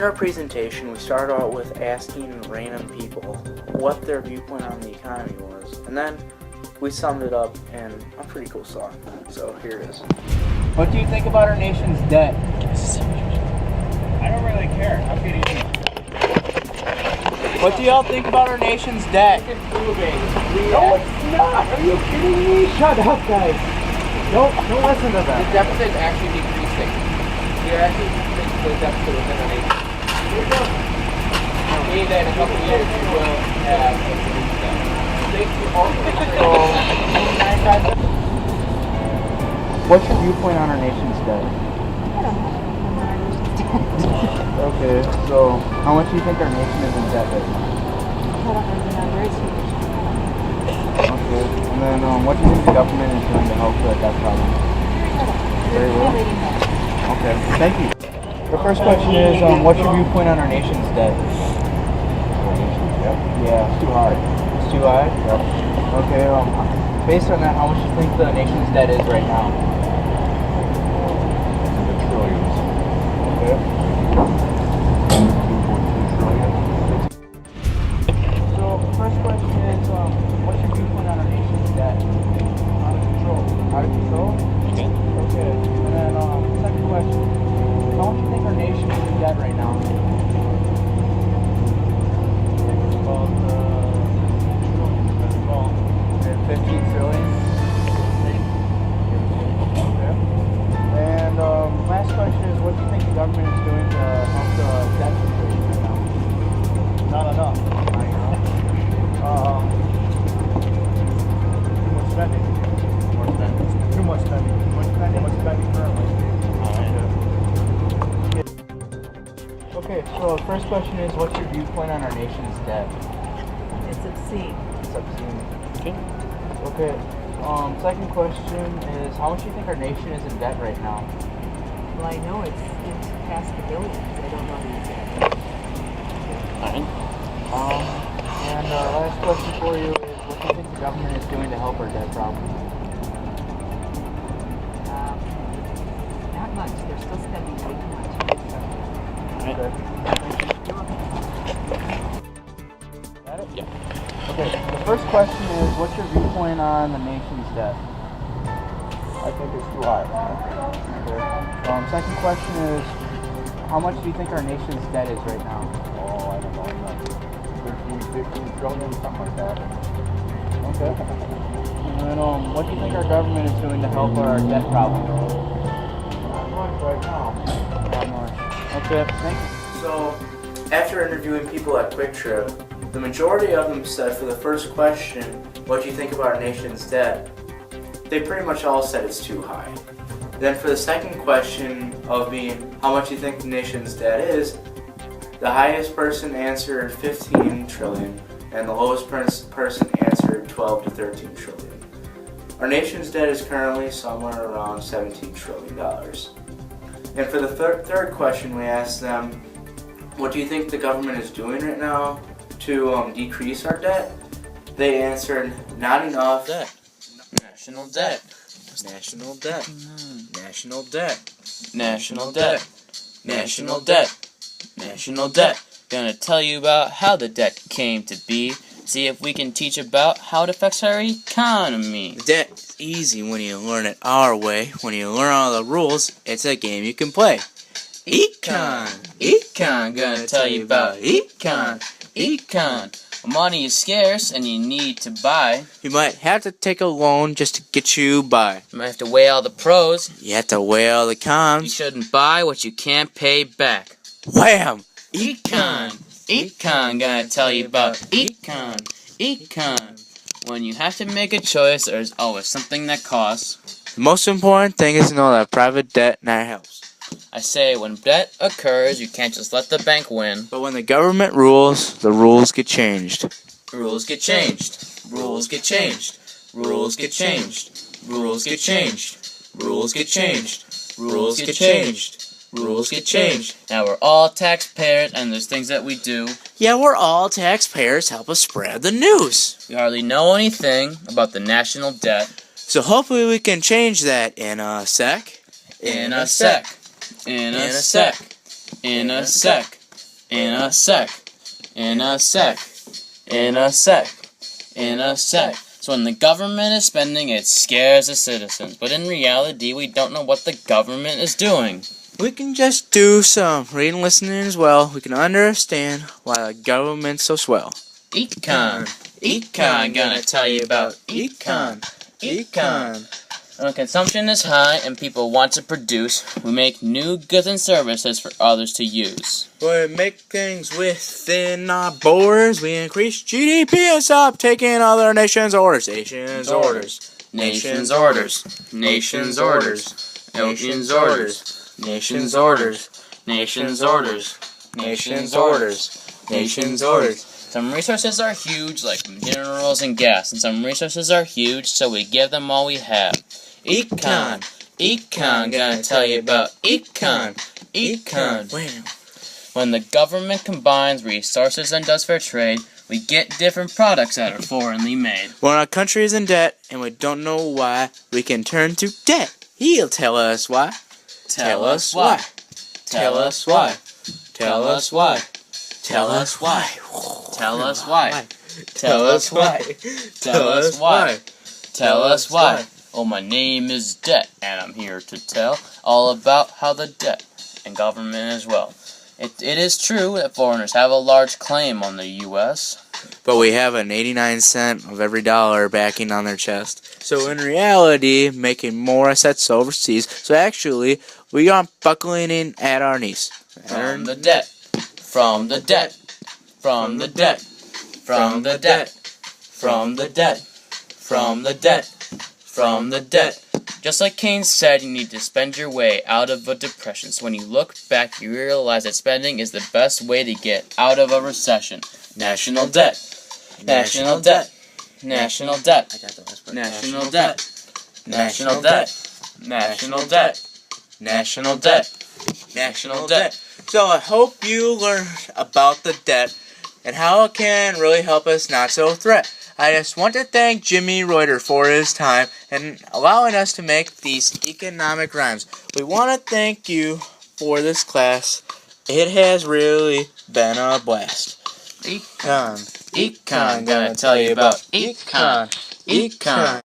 our presentation, we started out with asking random people what their viewpoint on the economy was, and then we summed it up in a pretty cool song. So here it is. What do you think about our nation's debt? I don't really care. I'm getting What do y'all think about our nation's debt? it's moving. No, it's not. Are you kidding me? Shut up, guys. Don't listen to The them. deficit is actually decreasing. You're actually decreasing the deficit within our nation. Meaning that in a couple of years we will have a decreased debt. What's your viewpoint on our nation's debt? Okay, so how much do you think our nation is in debt right now? Okay, and then what do you think the government is doing to help with that problem? Very well. Okay, thank you. The first question is, what's your viewpoint on our nation's debt? Yeah, it's too high. It's too high? Yep. Okay, based on that, how much do you think the nation's debt is right now? In the trillions. Okay. 2.2 trillion. So, first question is, what's your viewpoint on our nation's debt? Out of control. Out of control? Okay. Okay. And then, second question, how much do you think our nation is in debt right now? About 15 trillion? Okay. And, last question is, what do you think the government is doing to help the debt situation right now? Not enough. Too much spending. Too much spending currently. Okay, so the first question is, what's your viewpoint on our nation's debt? It's obscene. It's obscene. Okay. Second question is, how much do you think our nation is in debt right now? Well, I know it's past the billions. I don't know the exact. And last question for you is, what do you think the government is doing to help our debt problem? Not much. They're still spending way too much. Okay. Got it? Yeah. Okay, the first question is, what's your viewpoint on the nation's debt? I think it's too high. Okay. Second question is, how much do you think our nation's debt is right now? Oh, I don't know. 15 trillion, something like that. Okay. And then, what do you think our government is doing to help our debt problem? Not much right now. Not much. Okay, thank you. So, after interviewing people at Quick Trip, the majority of them said for the first question, what do you think about our nation's debt? They pretty much all said it's too high. Then for the second question of being, how much do you think the nation's debt is? The highest person answered 15 trillion, and the lowest person answered 12 to 13 trillion. Our nation's debt is currently somewhere around $17 trillion. And for the third question, we asked them, what do you think the government is doing right now to decrease our debt? They answered, not enough. Debt. National debt. National debt. National debt. National debt. National debt. National debt. Gonna tell you about how the debt came to be. See if we can teach about how it affects our economy. Debt is easy when you learn it our way. When you learn all the rules, it's a game you can play. Econ. Econ. Gonna tell you about Econ. Econ. Money is scarce and you need to buy. You might have to take a loan just to get you by. You might have to weigh all the pros. You have to weigh all the You cons. shouldn't buy what you can't pay back. Wham! Econ. Econ. Gonna tell you about Econ. Econ. When you have to make a choice, there's always something that costs. The most important thing is to know that private debt never helps. I say when debt occurs, you can't just let the bank win. But when the government rules, the rules get changed. Rules get changed. Rules get changed. Rules get changed. Rules get changed. Rules get changed. Rules get changed. Rules get changed. Now we're all taxpayers and there's things that we do. Yeah, we're all taxpayers. Help us spread the news. We hardly know anything about the national debt. So hopefully we can change that in a sec. In a sec. In a sec. In a sec. In a sec. In a sec. In a sec. In a sec. So when the government is spending, it scares the citizens. But in reality, we don't know what the government is doing. We can just do some reading and listening as well. We can understand why the government's so swell. Econ. Econ. Gonna tell you about Econ. Econ. When consumption is high and people want to produce, we make new goods and services for others to use. We make things within our borders. We increase GDP and stop taking other nations' orders. Nations' orders. Nations' orders. Nations' orders. Nations' orders. Nations' orders. Nations' orders. Nations' orders. Nations' orders. Some resources are huge, like minerals and gas, and some resources are huge, so we give them all we have. Econ. Econ. Gonna tell you about Econ. Econ. When the government combines resources and does fair trade, we get different products that are foreignly made. When our country is in debt and we don't know why, we can turn to debt. He'll tell us why. Tell us why. Tell us why. Tell us why. Tell us why. Tell us why. Tell us why. Tell us why. Tell us why. Oh, my name is Debt, and I'm here to tell all about how the debt and government as well. It is true that foreigners have a large claim on the U.S., But we have an 89 cent of every dollar backing on their chest. So in reality, making more assets overseas. So actually, we are buckling in at our knees. From the debt. From the debt. From the debt. From the debt. From the debt. From the debt. From the debt. Just like Keynes said, you need to spend your way out of a depression. So when you look back, you realize that spending is the best way to get out of a recession. National debt. National debt. National debt. National debt. National debt. National debt. National debt. National debt. So I hope you learned about the debt and how it can really help us not so threat. I just want to thank Jimmy Reuter for his time and allowing us to make these economic rhymes. We want to thank you for this class. It has really been a blast. Econ. Econ. Gonna tell you about Econ. Econ.